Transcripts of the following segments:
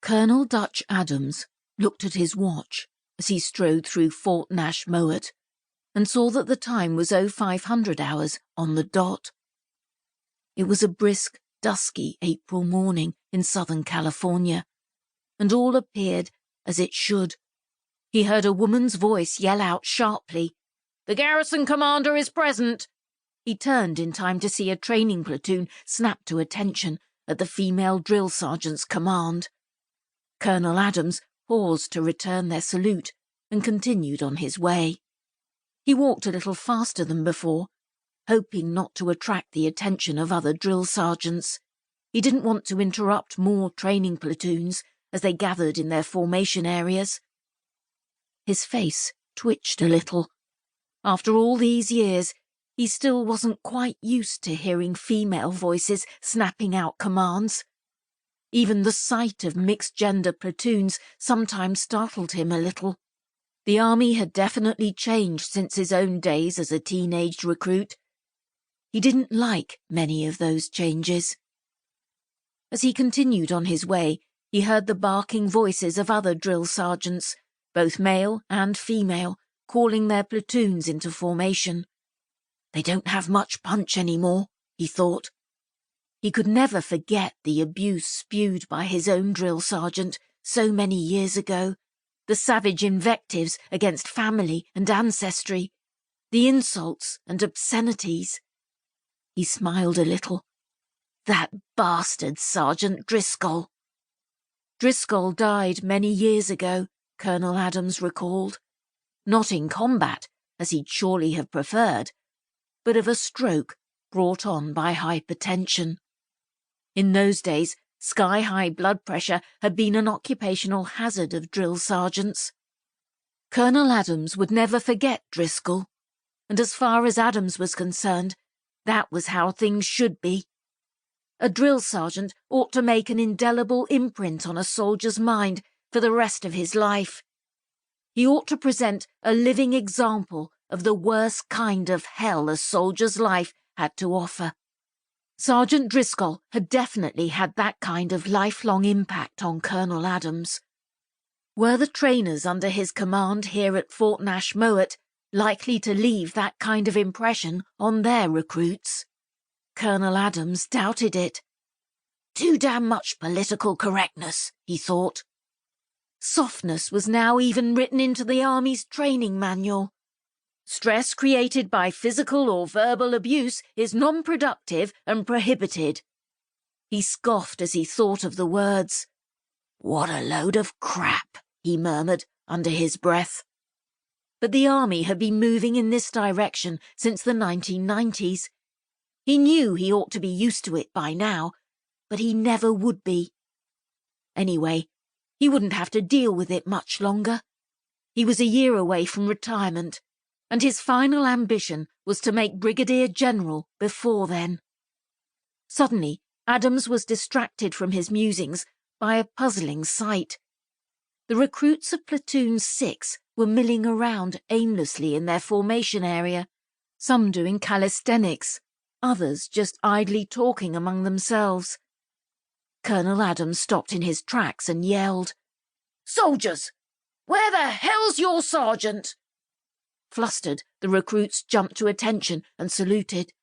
Colonel Dutch Adams looked at his watch as he strode through Fort Nash Mowat and saw that the time was 0500 hours on the dot. It was a brisk, dusky April morning in Southern California, and all appeared as it should. He heard a woman's voice yell out sharply, "The garrison commander is present!" He turned in time to see a training platoon snap to attention at the female drill sergeant's command. Colonel Adams paused to return their salute and continued on his way. He walked a little faster than before, hoping not to attract the attention of other drill sergeants. He didn't want to interrupt more training platoons as they gathered in their formation areas. His face twitched a little. After all these years, he still wasn't quite used to hearing female voices snapping out commands. Even the sight of mixed-gender platoons sometimes startled him a little. The army had definitely changed since his own days as a teenage recruit. He didn't like many of those changes. As he continued on his way, he heard the barking voices of other drill sergeants, both male and female, calling their platoons into formation. They don't have much punch anymore, he thought. He could never forget the abuse spewed by his own drill sergeant so many years ago, the savage invectives against family and ancestry, the insults and obscenities. He smiled a little. That bastard Sergeant Driscoll. Driscoll died many years ago, Colonel Adams recalled. Not in combat, as he'd surely have preferred, but of a stroke brought on by hypertension. In those days, sky-high blood pressure had been an occupational hazard of drill sergeants. Colonel Adams would never forget Driscoll, and as far as Adams was concerned, that was how things should be. A drill sergeant ought to make an indelible imprint on a soldier's mind for the rest of his life. He ought to present a living example of the worst kind of hell a soldier's life had to offer. Sergeant Driscoll had definitely had that kind of lifelong impact on Colonel Adams. Were the trainers under his command here at Fort Nash Mowat likely to leave that kind of impression on their recruits? Colonel Adams doubted it. Too damn much political correctness, he thought. Softness was now even written into the Army's training manual. Stress created by physical or verbal abuse is non-productive and prohibited. He scoffed as he thought of the words. What a load of crap, he murmured under his breath. But the Army had been moving in this direction since the 1990s. He knew he ought to be used to it by now, but he never would be. Anyway, he wouldn't have to deal with it much longer. He was a year away from retirement, and his final ambition was to make Brigadier General before then. Suddenly, Adams was distracted from his musings by a puzzling sight. The recruits of Platoon 6 were milling around aimlessly in their formation area, some doing calisthenics, others just idly talking among themselves. Colonel Adams stopped in his tracks and yelled, "Soldiers! Where the hell's your sergeant?" Flustered, the recruits jumped to attention and saluted.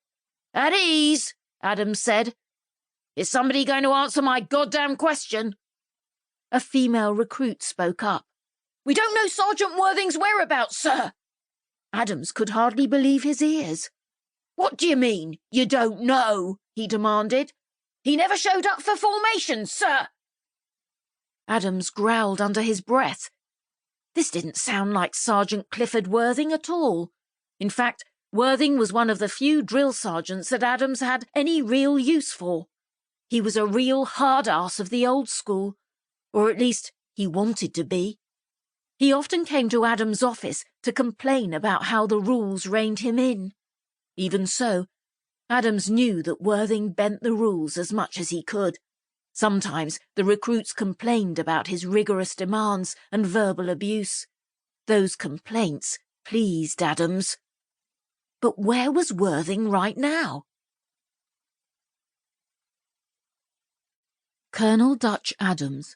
"At ease," Adams said. "Is somebody going to answer my goddamn question?" A female recruit spoke up. "We don't know Sergeant Worthing's whereabouts, sir." Adams could hardly believe his ears. "What do you mean, you don't know?" he demanded. "He never showed up for formation, sir." Adams growled under his breath. This didn't sound like Sergeant Clifford Worthing at all. In fact, Worthing was one of the few drill sergeants that Adams had any real use for. He was a real hard-ass of the old school, or at least he wanted to be. He often came to Adams' office to complain about how the rules reined him in. Even so, Adams knew that Worthing bent the rules as much as he could. Sometimes the recruits complained about his rigorous demands and verbal abuse. Those complaints pleased Adams. But where was Worthing right now? Colonel Dutch Adams